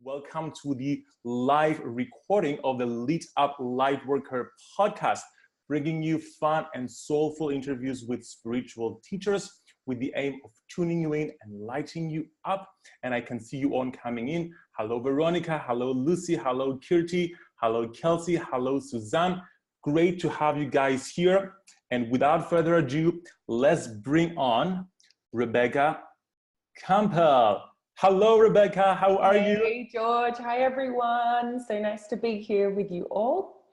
Welcome to the live recording of the Lit Up Lightworker podcast, bringing you fun and soulful interviews with spiritual teachers with the aim of tuning you in and lighting you up. And I can see you all coming in. Hello, Veronica. Hello, Lucy. Hello, Kirti. Hello, Kelsey. Hello, Suzanne. Great to have you guys here. And without further ado, let's bring on Rebecca Campbell. Hello, Rebecca. How are you? Hey, George. Hi, everyone. So nice to be here with you all.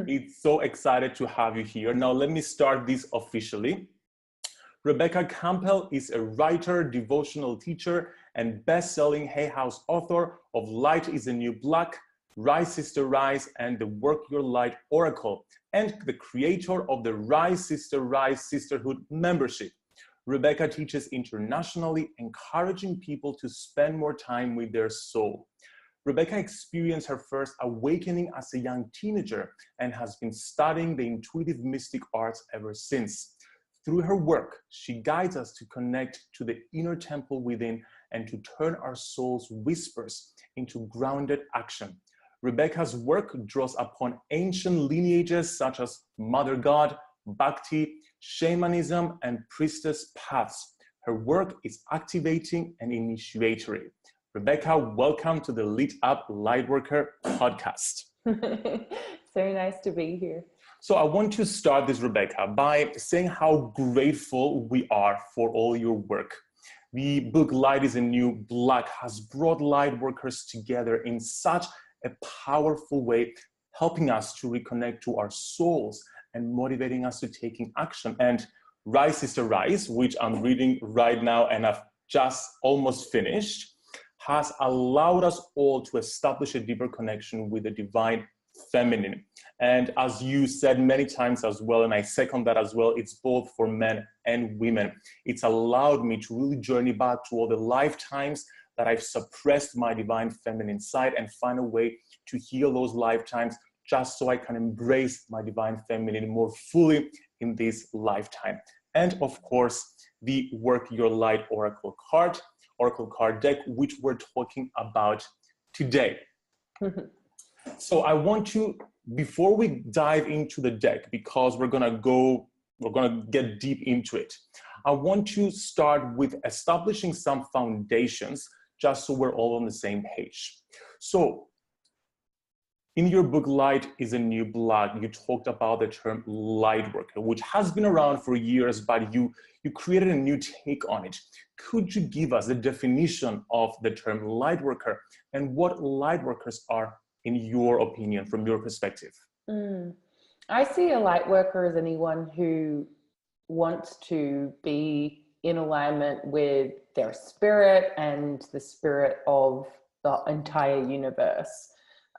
It's so excited to have you here. Now, let me start this officially. Rebecca Campbell is a writer, devotional teacher, and best-selling Hay House author of Light is a New Black, Rise Sister Rise, and the Work Your Light Oracle, and the creator of the Rise Sister Rise Sisterhood membership. Rebecca teaches internationally, encouraging people to spend more time with their soul. Rebecca experienced her first awakening as a young teenager and has been studying the intuitive mystic arts ever since. Through her work, she guides us to connect to the inner temple within and to turn our soul's whispers into grounded action. Rebecca's work draws upon ancient lineages such as Mother God, Bhakti, shamanism, and priestess paths. Her work is activating and initiatory. Rebecca, welcome to the Lit Up Lightworker podcast. So nice to be here. So I want to start this, Rebecca, by saying how grateful we are for all your work. The book Light is a New Black has brought light workers together in such a powerful way, helping us to reconnect to our souls and motivating us to taking action. And Rise Sister Rise, which I'm reading right now and I've just almost finished, has allowed us all to establish a deeper connection with the divine feminine. And as you said many times as well, and I second that as well, it's both for men and women. It's allowed me to really journey back to all the lifetimes that I've suppressed my divine feminine side and find a way to heal those lifetimes just so I can embrace my divine feminine more fully in this lifetime. And of course, the Work Your Light Oracle card deck, which we're talking about today. So I want to, before we dive into the deck, because we're gonna get deep into it, I want to start with establishing some foundations just so we're all on the same page. So in your book, Light is a New Black, you talked about the term light worker, which has been around for years, but you created a new take on it. Could you give us a definition of the term light worker and what light workers are, in your opinion, from your perspective? I see a light worker as anyone who wants to be in alignment with their spirit and the spirit of the entire universe.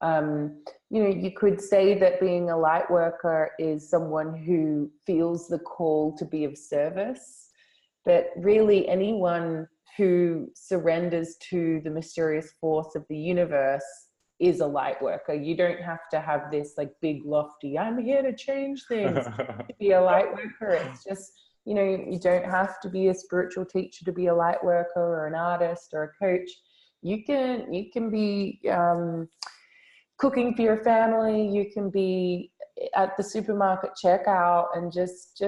You could say that being a light worker is someone who feels the call to be of service, but really anyone who surrenders to the mysterious force of the universe is a light worker. You don't have to have this like big lofty, I'm here to change things to be a light worker. It's just, you don't have to be a spiritual teacher to be a light worker or an artist or a coach. You can be cooking for your family. You can be at the supermarket checkout and just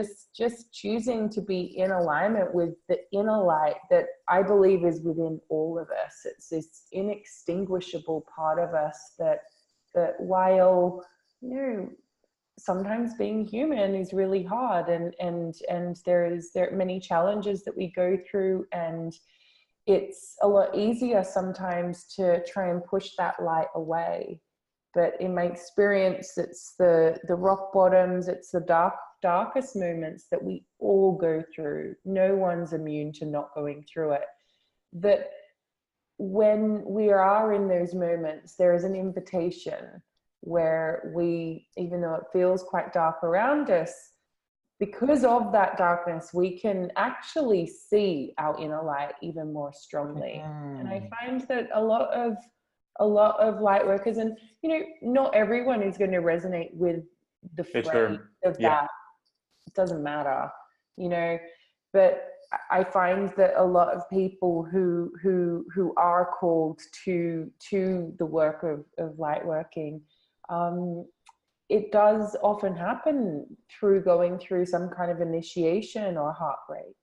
choosing to be in alignment with the inner light that I believe is within all of us. It's this inextinguishable part of us that while, sometimes being human is really hard and there are many challenges that we go through, and it's a lot easier sometimes to try and push that light away. But in my experience, it's the rock bottoms, it's the darkest moments that we all go through. No one's immune to not going through it. That when we are in those moments, there is an invitation where we, even though it feels quite dark around us, because of that darkness, we can actually see our inner light even more strongly. And I find that a lot of light workers, and not everyone is going to resonate with the phrase of that. It doesn't matter, but I find that a lot of people who are called to the work of light working, it does often happen through going through some kind of initiation or heartbreak.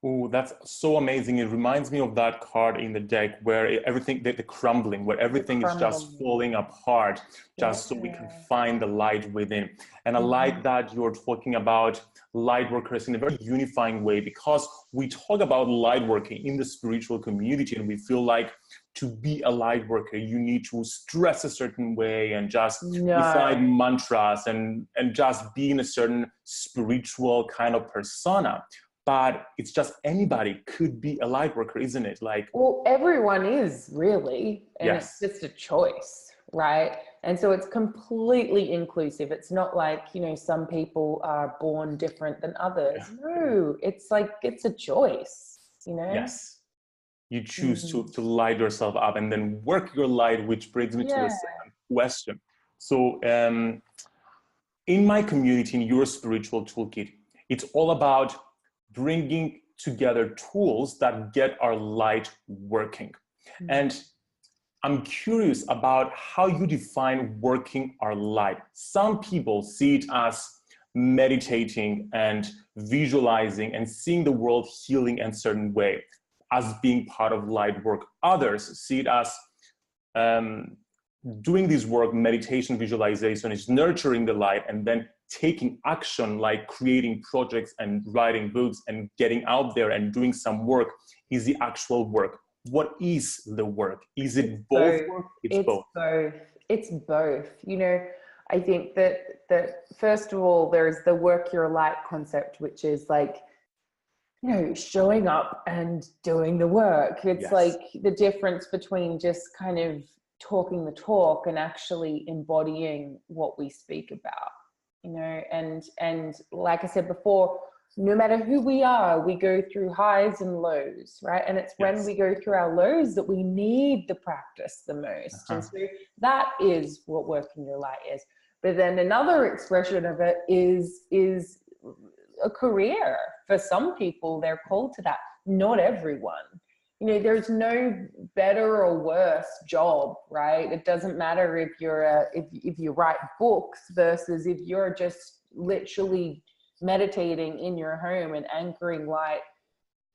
Oh, that's so amazing. It reminds me of that card in the deck where everything, the crumbling, where everything is just falling apart, just so we can find the light within. And I like that you're talking about light workers in a very unifying way, because we talk about light working in the spiritual community and we feel like to be a light worker, you need to stress a certain way and just recite mantras and just be in a certain spiritual kind of persona. But it's just anybody could be a light worker, isn't it? Like, well, everyone is really, and yes. it's just a choice, right? And so it's completely inclusive. It's not like, you know, some people are born different than others. No, it's like, it's a choice, you know? Yes. You choose to light yourself up and then work your light, which brings me to the second question. So in my community, in your spiritual toolkit, it's all about bringing together tools that get our light working. And I'm curious about how you define working our light. Some people see it as meditating and visualizing and seeing the world healing in a certain way as being part of light work. Others see it as doing this work, meditation, visualization, is nurturing the light and then taking action, like creating projects and writing books and getting out there and doing some work is the actual work. What is the work? Is it both work? It's both. It's both. You know, I think that first of all, there's the work your light concept, which is like, you know, showing up and doing the work. It's like the difference between just kind of talking the talk and actually embodying what we speak about, you know. And like I said before, no matter who we are, we go through highs and lows, right? And it's when we go through our lows that we need the practice the most. And so that is what working your light is. But then another expression of it is a career. For some people, they're called to that. Not everyone. You know, there's no better or worse job, right? It doesn't matter if you're if you write books versus if you're just literally meditating in your home and anchoring light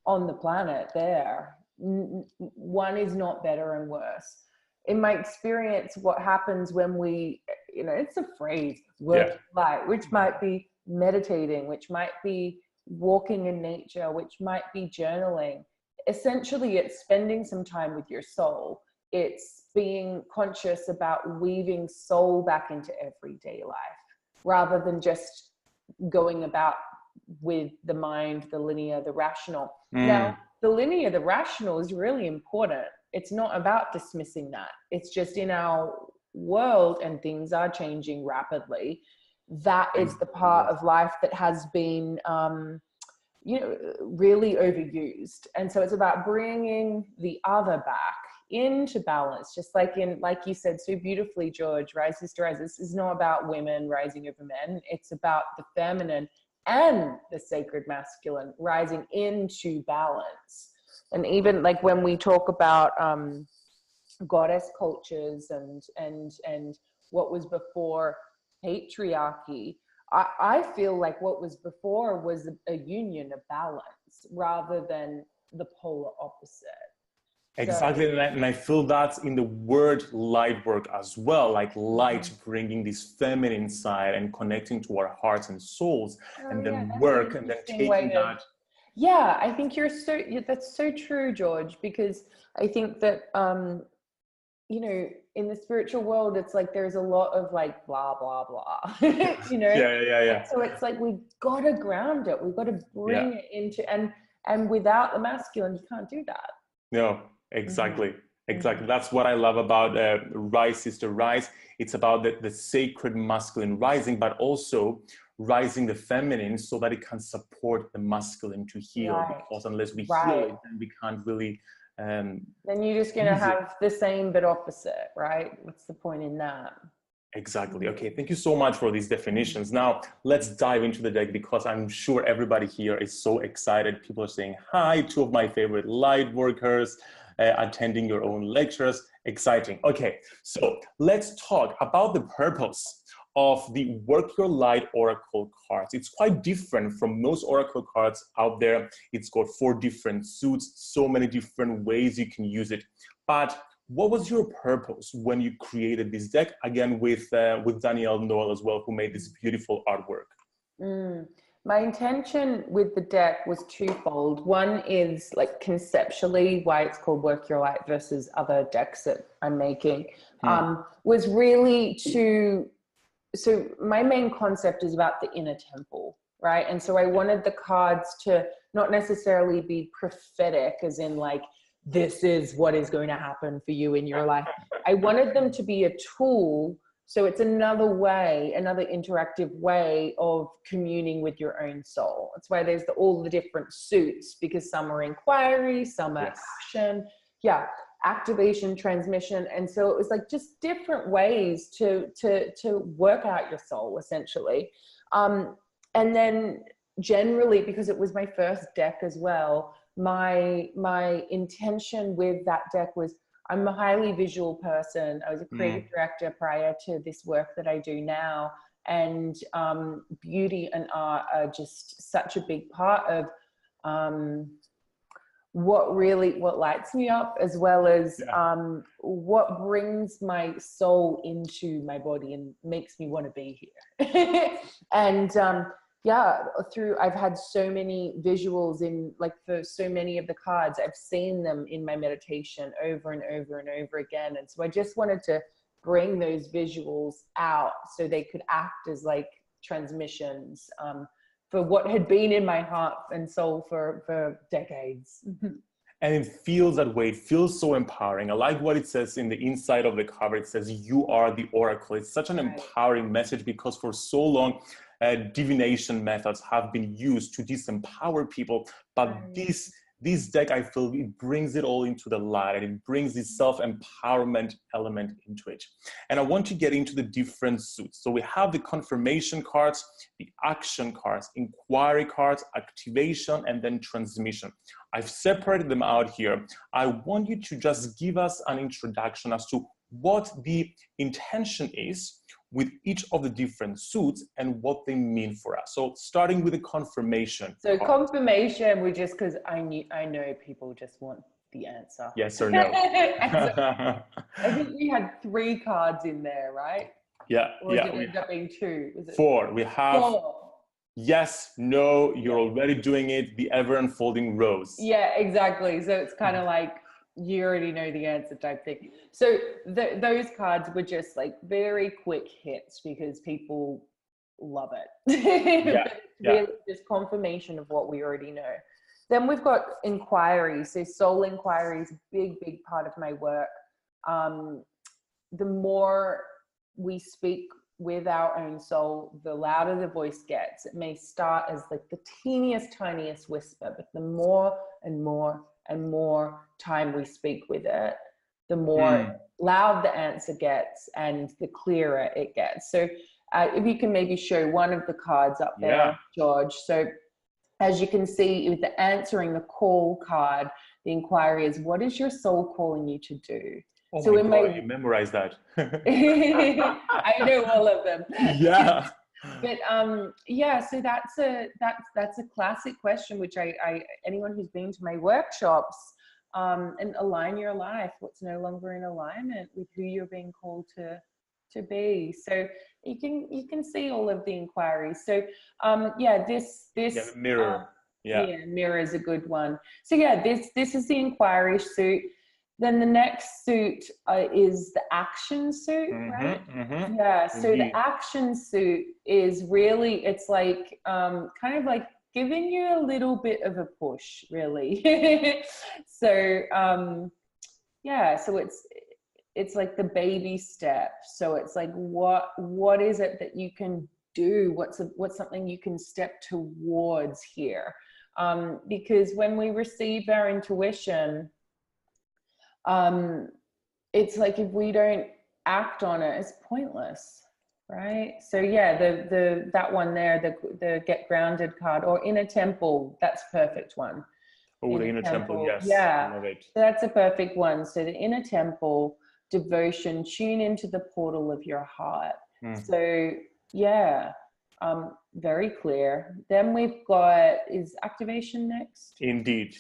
on the planet there. One is not better and worse. In my experience, what happens when we, you know, it's a phrase, work light, which might be meditating, which might be walking in nature, which might be journaling. Essentially, it's spending some time with your soul. It's being conscious about weaving soul back into everyday life rather than just going about with the mind, the linear, the rational. Now, the linear, the rational is really important. It's not about dismissing that. It's just in our world and things are changing rapidly. That is the part of life that has been, you know, really overused. And so it's about bringing the other back into balance, just like you said so beautifully, George, Rise Sister Rise. This is not about women rising over men. It's about the feminine and the sacred masculine rising into balance. And even like when we talk about goddess cultures and what was before patriarchy, I feel like what was before was a union, a balance, rather than the polar opposite. Exactly, and I feel that's in the word light work as well, like light bringing this feminine side and connecting to our hearts and souls, and then work and then taking that. Yeah, I think that's so true, George, because I think that, you know, in the spiritual world, it's like there's a lot of like blah, blah, blah, you know? Yeah. So it's like we got to ground it. We've got to bring it into, and without the masculine, you can't do that. No, exactly. Exactly. That's what I love about Rise Sister Rise. It's about the sacred masculine rising, but also rising the feminine so that it can support the masculine to heal. Because unless we heal it, then we can't really then you're just going to have the same but opposite, right? What's the point in that? Exactly. Okay, thank you so much for these definitions. Now, let's dive into the deck because I'm sure everybody here is so excited. People are saying hi, two of my favorite light workers, attending your own lectures. Exciting. Okay, so let's talk about the purpose of the Work Your Light Oracle cards. It's quite different from most Oracle cards out there. It's got 4 different suits, so many different ways you can use it. But what was your purpose when you created this deck? Again, with Danielle Noel as well, who made this beautiful artwork. My intention with the deck was twofold. One is like conceptually why it's called Work Your Light versus other decks that I'm making, was really so my main concept is about the inner temple, right? And so I wanted the cards to not necessarily be prophetic, as in like, this is what is going to happen for you in your life. I wanted them to be a tool. So it's another way, another interactive way of communing with your own soul. That's why there's all the different suits, because some are inquiry, some are action, activation, transmission. And so it was like just different ways to work out your soul, essentially. And then generally, because it was my first deck as well, my intention with that deck was, I'm a highly visual person. I was a creative director prior to this work that I do now. And beauty and art are just such a big part of what lights me up, as well as what brings my soul into my body and makes me want to be here. And I've had so many visuals in, like, for so many of the cards, I've seen them in my meditation over and over and over again. And so I just wanted to bring those visuals out so they could act as like transmissions for what had been in my heart and soul for decades. And it feels that way. It feels so empowering. I like what it says in the inside of the cover. It says, you are the oracle. It's such an empowering message, because for so long, divination methods have been used to disempower people. But this deck, I feel it brings it all into the light, and it brings this self-empowerment element into it. And I want to get into the different suits. So we have the confirmation cards, the action cards, inquiry cards, activation, and then transmission. I've separated them out here. I want you to just give us an introduction as to what the intention is with each of the different suits and what they mean for us. So starting with the confirmation. So confirmation, we just, because I know people just want the answer. Yes or no. I think we had 3 cards in there, right? Yeah. Or did it end up being 2? Was it 4. We have 4. Yes, no, you're already doing it, the ever unfolding rose. Yeah, exactly. So it's kind of like, you already know the answer type thing. So those cards were just like very quick hits because people love it. Really just confirmation of what we already know. Then we've got inquiry. So soul inquiry is a big, big part of my work. The more we speak with our own soul, the louder the voice gets. It may start as like the teeniest, tiniest whisper, but the more and more and more time we speak with it, the more loud the answer gets and the clearer it gets. So if you can maybe show one of the cards up there, George. So as you can see with the answering the call card, the inquiry is, what is your soul calling you to do? Oh so my God, you memorized that. I know all of them. Yeah. But so that's a classic question, which I anyone who's been to my workshops, and align your life, what's no longer in alignment with who you're being called to be. So you can see all of the inquiries. So this mirror. Mirror is a good one. So this is the inquiry suit. Then the next suit is the action suit, right? Yeah, so the action suit is really, it's like kind of like giving you a little bit of a push, really. So so it's like the baby step. So it's like, what is it that you can do? What's something you can step towards here? Because when we receive our intuition, it's like if we don't act on it is pointless, right? So yeah, the that one there, the get grounded card, or inner temple, that's a perfect one. Oh, the inner temple, yes. Yeah, I love it. that's a perfect one. So the inner temple, devotion, tune into the portal of your heart. So yeah, very clear. Then we've got, is activation next? Indeed.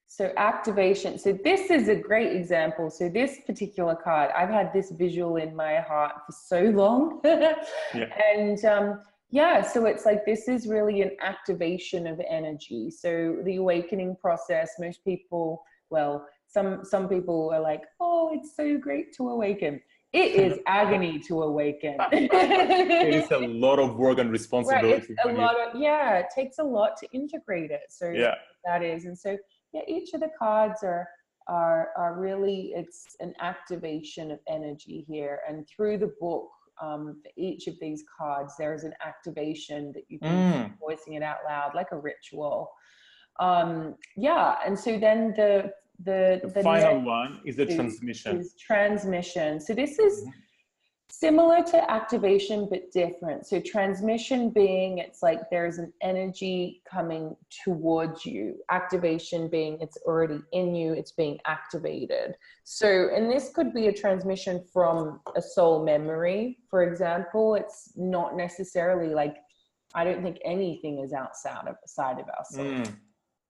So activation. So this is a great example. So this particular card, I've had this visual in my heart for so long. And yeah, so it's like, this is really an activation of energy. So the awakening process, most people, well, some people are like, oh, it's so great to awaken. It is agony to awaken. It is a lot of work and responsibility. Right, it's a lot of, yeah, it takes a lot to integrate it. So yeah, that is, and so yeah, each of the cards are really, it's an activation of energy here. And through the book, for each of these cards, there's an activation that you can voicing it out loud, like a ritual. Yeah, and so then the final one is the transmission. Is transmission. So this is similar to activation, but different. So transmission being, it's like there's an energy coming towards you. Activation being, it's already in you, it's being activated. So, and this could be a transmission from a soul memory, for example. It's not necessarily like, I don't think anything is outside of our soul,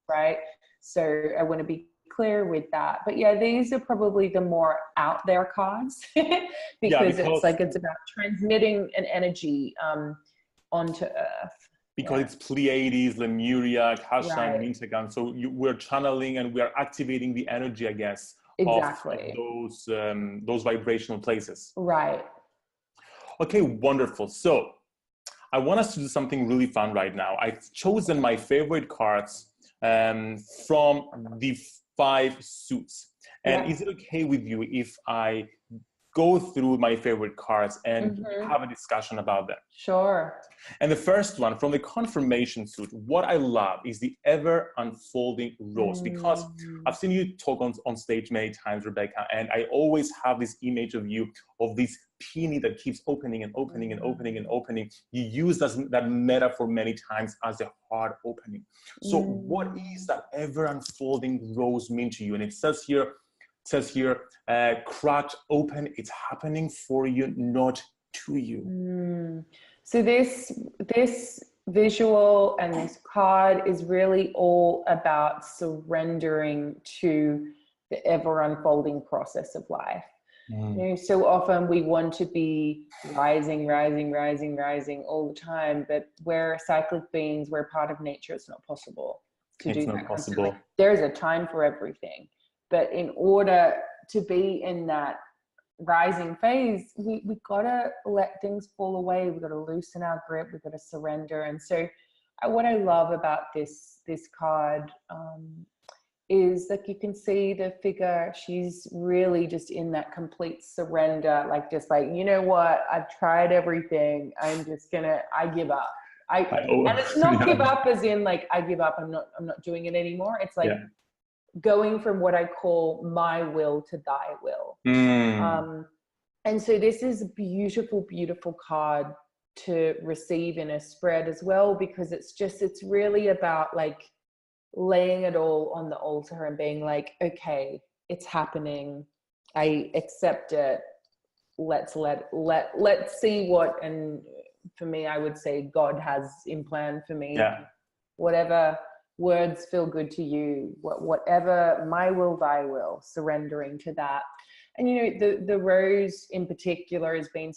right? So I want to be clear with that. But yeah, these are probably the more out there cards because it's like, it's about transmitting an energy onto Earth. Because it's Pleiades, Lemuria, Kasha, and Intagan. So we're channeling and we are activating the energy, I guess, of those vibrational places. Right. Okay, wonderful. So I want us to do something really fun right now. I've chosen my favorite cards from the 5 suits. And is it okay with you if I go through my favorite cards and have a discussion about them? Sure. And the first one from the confirmation suit, what I love is the ever unfolding rose, because I've seen you talk on stage many times, Rebecca, and I always have this image of you, of this peony that keeps opening and opening and opening and opening. You use that metaphor many times as a heart opening. So what is that ever unfolding rose mean to you? And it says here, cracked open, it's happening for you, not to you. So this visual and this card is really all about surrendering to the ever unfolding process of life. You know, so often we want to be rising all the time, but we're cyclic beings, we're part of nature. It's not possible to do that constantly. There's a time for everything, but in order to be in that rising phase, we gotta let things fall away. We gotta loosen our grip. We gotta surrender. And so, what I love about this card is that you can see the figure. She's really just in that complete surrender, like just like, you know what? I've tried everything. I'm just gonna. I give up. And it's not give up as in like I give up. I'm not doing it anymore. It's like going from what I call my will to thy will. And so this is a beautiful, beautiful card to receive in a spread as well, because it's really about like laying it all on the altar and being like, okay, it's happening. I accept it. Let's see what, and for me, I would say God has in plan for me. Whatever words feel good to you, whatever, my will, thy will, surrendering to that. And you know, the rose in particular has been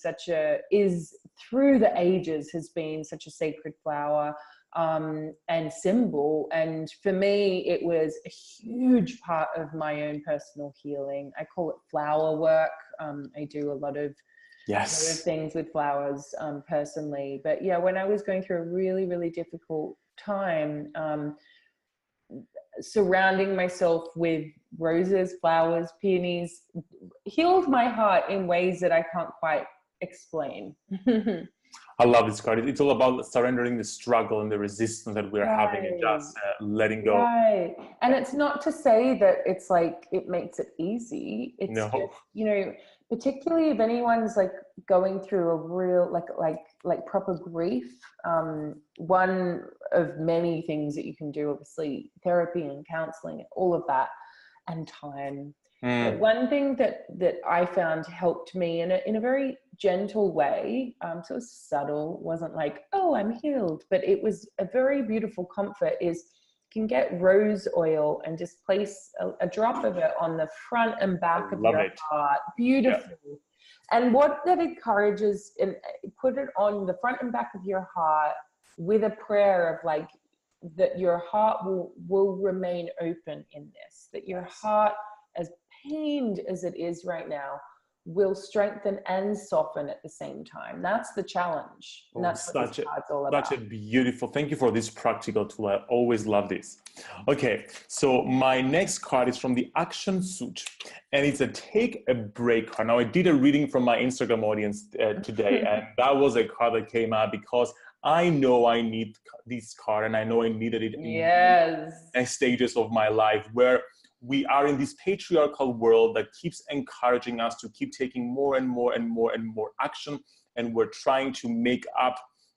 is through the ages has been such a sacred flower and symbol. And for me, it was a huge part of my own personal healing. I call it flower work. I do a lot of things with flowers personally. But yeah, when I was going through a really, really difficult time, surrounding myself with roses, flowers, peonies healed my heart in ways that I can't quite explain. I love this card. It's all about surrendering the struggle and the resistance that we're having and Right. just letting go. Right. And it's not to say that it's like it makes it easy. It's No. just, you know, particularly if anyone's like going through a real like proper grief. One of many things that you can do, obviously therapy and counseling, all of that, and time. But one thing that I found helped me in a very gentle way, so it was subtle, wasn't like, oh, I'm healed, but it was a very beautiful comfort, is you can get rose oil and just place a drop of it on the front and back of your heart. Beautiful. Yeah. And what that encourages, and put it on the front and back of your heart with a prayer of like, that your heart will remain open in this, that your heart, as pained as it is right now, will strengthen and soften at the same time. That's the challenge. And that's what this card's all about. Such a beautiful, thank you for this practical tool. I always love this. Okay, so my next card is from the Action Suit, and it's a take a break card. Now, I did a reading from my Instagram audience today, and that was a card that came out because I know I need this card, and I know I needed it in stages of my life where we are in this patriarchal world that keeps encouraging us to keep taking more and more and more and more action. And we're trying to make up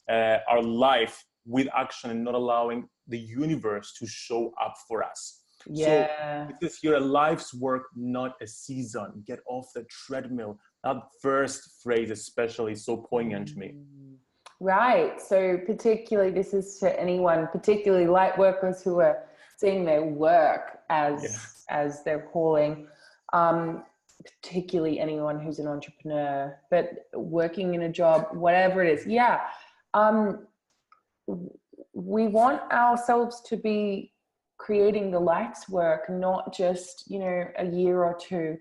our life with action and not allowing the universe to show up for us. Yeah. So this is your life's work, not a season. Get off the treadmill. That first phrase especially is so poignant to me. Right. So particularly, this is to anyone, particularly light workers who are seeing their work as their calling, particularly anyone who's an entrepreneur, but working in a job, whatever it is. Yeah. We want ourselves to be creating the life's work, not just, you know, a year or two.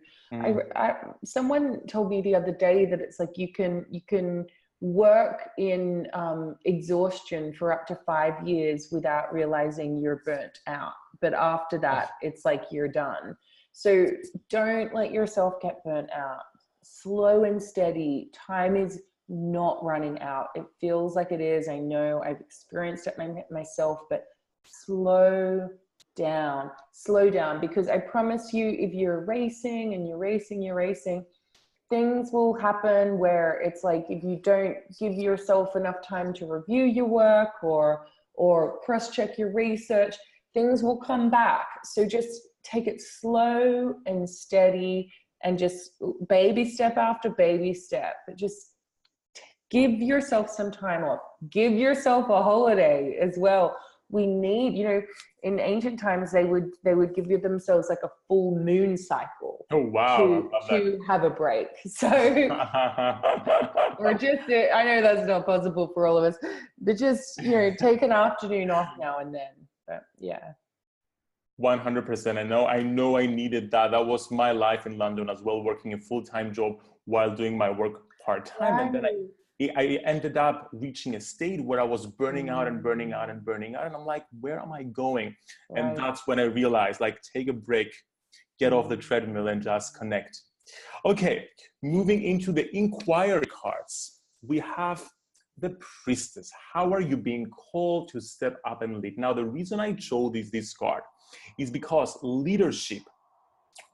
Someone told me the other day that it's like you can work in exhaustion for up to 5 years without realizing you're burnt out. But after that, it's like you're done. So don't let yourself get burnt out. Slow and steady. Time is not running out. It feels like it is. I know I've experienced it myself, but slow down, because I promise you, if you're racing and you're racing, things will happen where it's like, if you don't give yourself enough time to review your work or cross-check your research, things will come back. So just take it slow and steady, and just baby step after baby step. Just give yourself some time off. Give yourself a holiday as well. We need, you know, in ancient times, they would give themselves like a full moon cycle. Oh, wow. To have a break. So, or just, I know that's not possible for all of us, but just, you know, take an afternoon off now and then. But yeah. 100%. I know I needed that. That was my life in London as well, working a full-time job while doing my work part-time. Right. And then I ended up reaching a state where I was burning out. And I'm like, where am I going? Right. And that's when I realized, like, take a break, get off the treadmill and just connect. Okay, moving into the inquiry cards, we have the Priestess. How are you being called to step up and lead? Now, the reason I chose this card is because leadership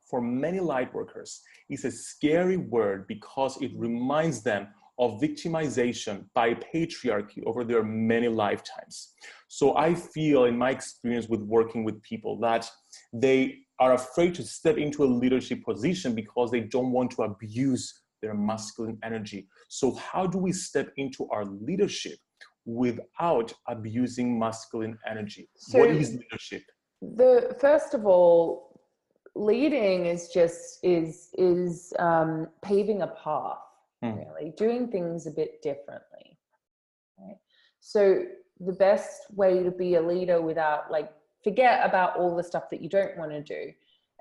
for many light workers is a scary word, because it reminds them of victimization by patriarchy over their many lifetimes. So I feel, in my experience with working with people, that they are afraid to step into a leadership position because they don't want to abuse their masculine energy. So how do we step into our leadership without abusing masculine energy? So what is leadership? First of all, leading is just paving a path. Really doing things a bit differently, right? So the best way to be a leader without, like, forget about all the stuff that you don't want to do,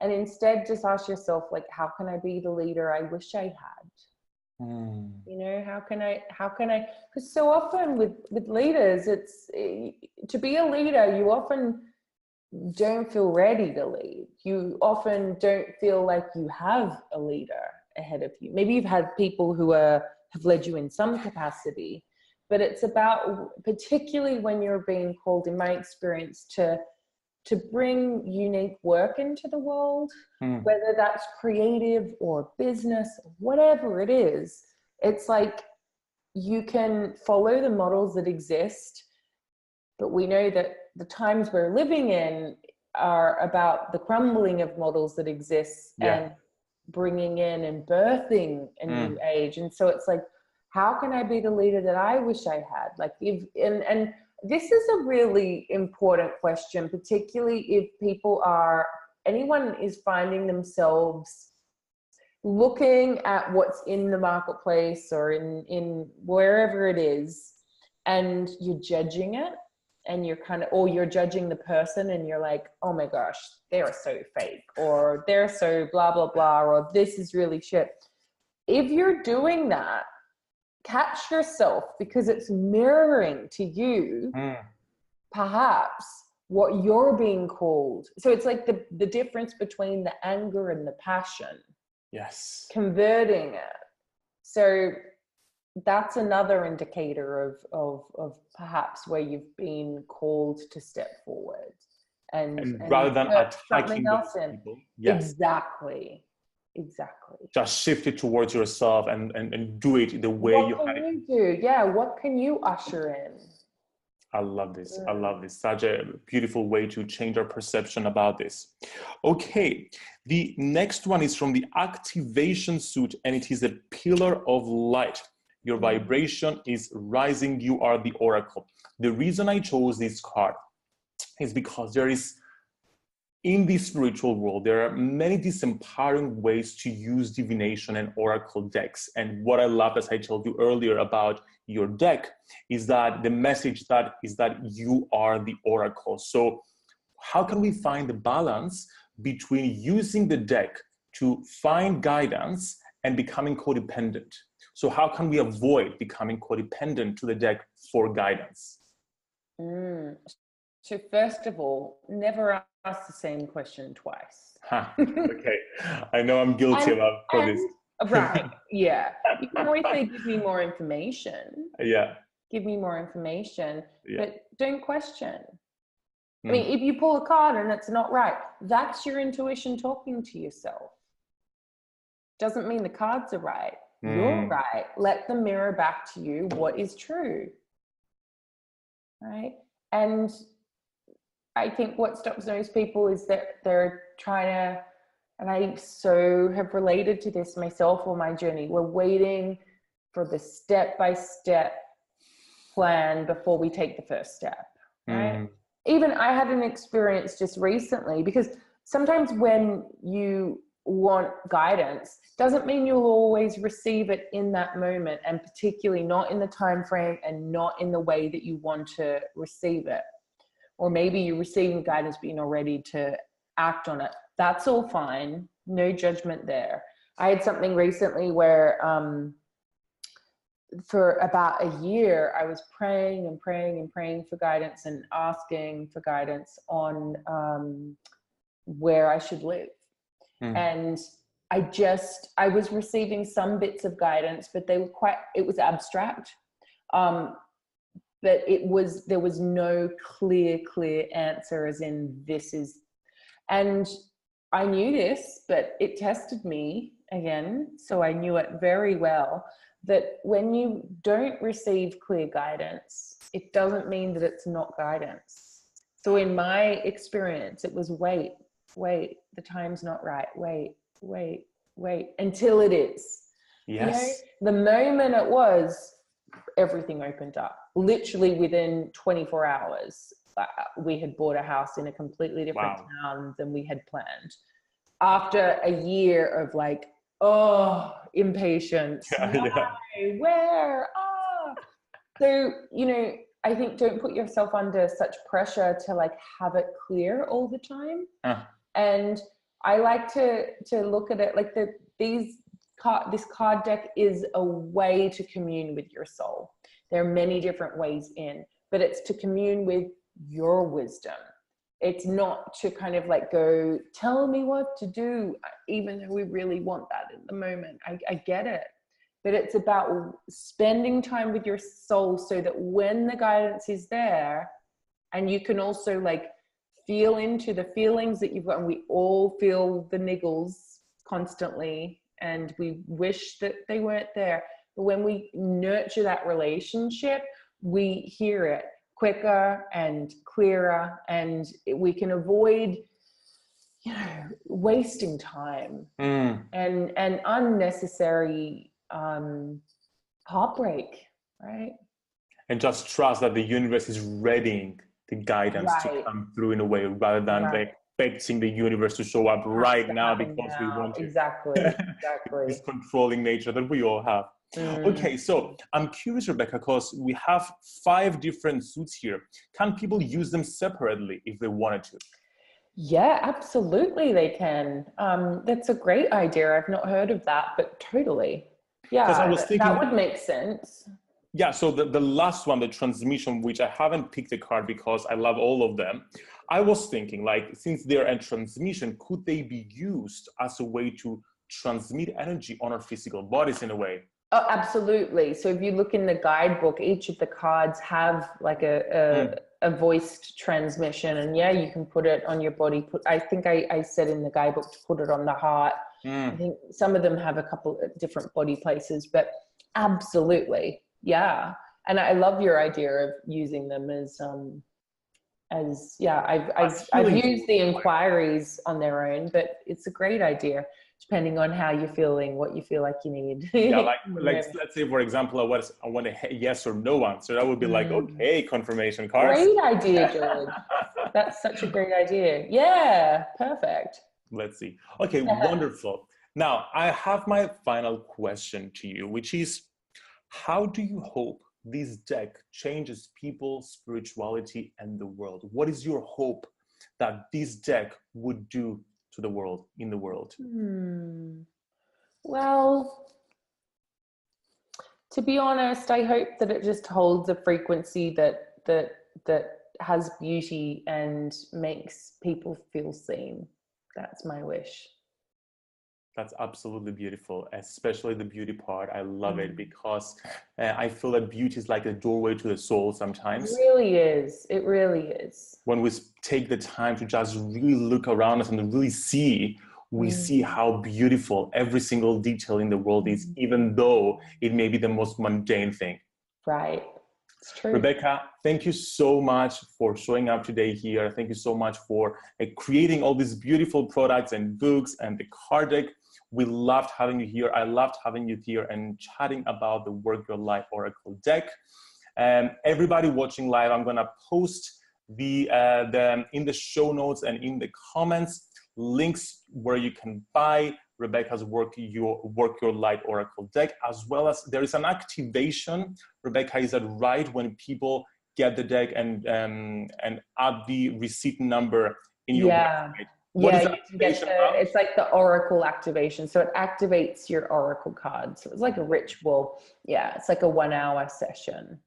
and instead just ask yourself, like, how can I be the leader I wish I had? You know, how can I, because so often with leaders, it's to be a leader, you often don't feel ready to lead. You often don't feel like you have a leader ahead of you. Maybe you've had people who have led you in some capacity, but it's about, particularly when you're being called, in my experience, to bring unique work into the world, whether that's creative or business, whatever it is. It's like you can follow the models that exist, but we know that the times we're living in are about the crumbling of models that exist and bringing in and birthing a new age. And so it's like, how can I be the leader that I wish I had? Like, and this is a really important question, particularly if anyone is finding themselves looking at what's in the marketplace or in wherever it is, and you're judging it, and or you're judging the person, and you're like, oh my gosh, they're so fake, or they're so blah, blah, blah, or this is really shit. If you're doing that, catch yourself, because it's mirroring to you, perhaps, what you're being called. So it's like the difference between the anger and the passion. Yes. Converting it. So that's another indicator of perhaps where you've been called to step forward. And rather than attacking else those people. Yes. Exactly. Just shift it towards yourself and do it the way you had it. What can you do? Yeah, what can you usher in? I love this. I love this. Such a beautiful way to change our perception about this. Okay, the next one is from the activation suit, and it is a pillar of light. Your vibration is rising. You are the oracle. The reason I chose this card is because in the spiritual world, there are many disempowering ways to use divination and oracle decks. And what I love, as I told you earlier about your deck, is that the message is that you are the oracle. So how can we find the balance between using the deck to find guidance and becoming codependent? So how can we avoid becoming codependent to the deck for guidance? So first of all, never ask the same question twice. Okay, I know I'm guilty for this. Right, yeah. You can always say, give me more information. Yeah. Give me more information, but don't question. I mean, if you pull a card and it's not right, that's your intuition talking to yourself. Doesn't mean the cards are right. You're right. Let them mirror back to you what is true. Right? And I think what stops most people is that they're trying to, and I so have related to this myself on my journey, we're waiting for the step-by-step plan before we take the first step, right? Even I had an experience just recently, because sometimes when you want guidance, doesn't mean you'll always receive it in that moment, and particularly not in the time frame and not in the way that you want to receive it. Or maybe you're receiving guidance, but you're not ready to act on it. That's all fine. No judgment there. I had something recently where for about a year, I was praying and praying and praying for guidance and asking for guidance on where I should live. And I was receiving some bits of guidance, but it was abstract. But there was no clear answer as in this is, and I knew this, but it tested me again. So I knew it very well, that when you don't receive clear guidance, it doesn't mean that it's not guidance. So in my experience, it was wait, the time's not right. Wait, until it is. Yes. You know, the moment it was, everything opened up. Literally within 24 hours, we had bought a house in a completely different town than we had planned. After a year of like, impatience. Where? So, I think don't put yourself under such pressure to like have it clear all the time. And I like to look at it like this card deck is a way to commune with your soul. There are many different ways in, but it's to commune with your wisdom. It's not to kind of like go, tell me what to do, even though we really want that in the moment. I get it. but it's about spending time with your soul so that when the guidance is there, and you can also like feel into the feelings that you've got, and we all feel the niggles constantly, and we wish that they weren't there. But when we nurture that relationship, we hear it quicker and clearer, and we can avoid, you know, wasting time and unnecessary heartbreak, right? And just trust that the universe is readying the guidance to come through in a way, rather than expecting the universe to show up right now because we want to. Exactly. This controlling nature that we all have. Okay, so I'm curious, Rebecca, because we have 5 different suits here. Can people use them separately if they wanted to? Yeah, absolutely they can. That's a great idea. I've not heard of that, but totally. Yeah, I was thinking, that would make sense. Yeah, so the last one, the transmission, which I haven't picked a card because I love all of them. I was thinking, like, since they're a transmission, could they be used as a way to transmit energy on our physical bodies in a way? Oh, absolutely. So if you look in the guidebook, each of the cards have like a voiced transmission, and yeah, you can put it on your body. I think I said in the guidebook to put it on the heart. I think some of them have a couple of different body places, but absolutely. Yeah. And I love your idea of using them as I've used the inquiries on their own, but it's a great idea depending on how you're feeling, what you feel like you need. Yeah, like let's say, for example, I want a yes or no answer. That would be like, okay, confirmation cards. Great idea, George. That's such a great idea. Yeah, perfect. Let's see. Okay, wonderful. Now, I have my final question to you, which is, how do you hope this deck changes people's spirituality and the world? What is your hope that this deck would do to the world, in the world? Well, to be honest, I hope that it just holds a frequency that has beauty and makes people feel seen. That's my wish. That's absolutely beautiful, especially the beauty part. I love it because I feel that beauty is like a doorway to the soul sometimes. It really is. It really is. When we take the time to just really look around us and really see, we see how beautiful every single detail in the world is, even though it may be the most mundane thing. Right. It's true. Rebecca, thank you so much for showing up today here. Thank you so much for creating all these beautiful products and books and the card deck. We loved having you here. I loved having you here and chatting about the Work Your Life Oracle deck. Everybody watching live, I'm gonna post in the show notes and in the comments links where you can buy Rebecca's Work Your Light Oracle deck, as well as there is an activation. Rebecca, is that right, when people get the deck and add the receipt number in your website? What is it's like the Oracle activation. So it activates your Oracle card. So it's like a ritual. Yeah, it's like a 1-hour session.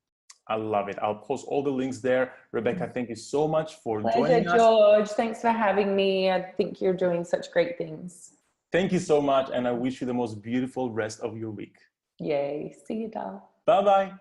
I love it. I'll post all the links there. Rebecca, thank you so much for joining us. George, thanks for having me. I think you're doing such great things. Thank you so much. And I wish you the most beautiful rest of your week. Yay. See you, doll. Bye-bye.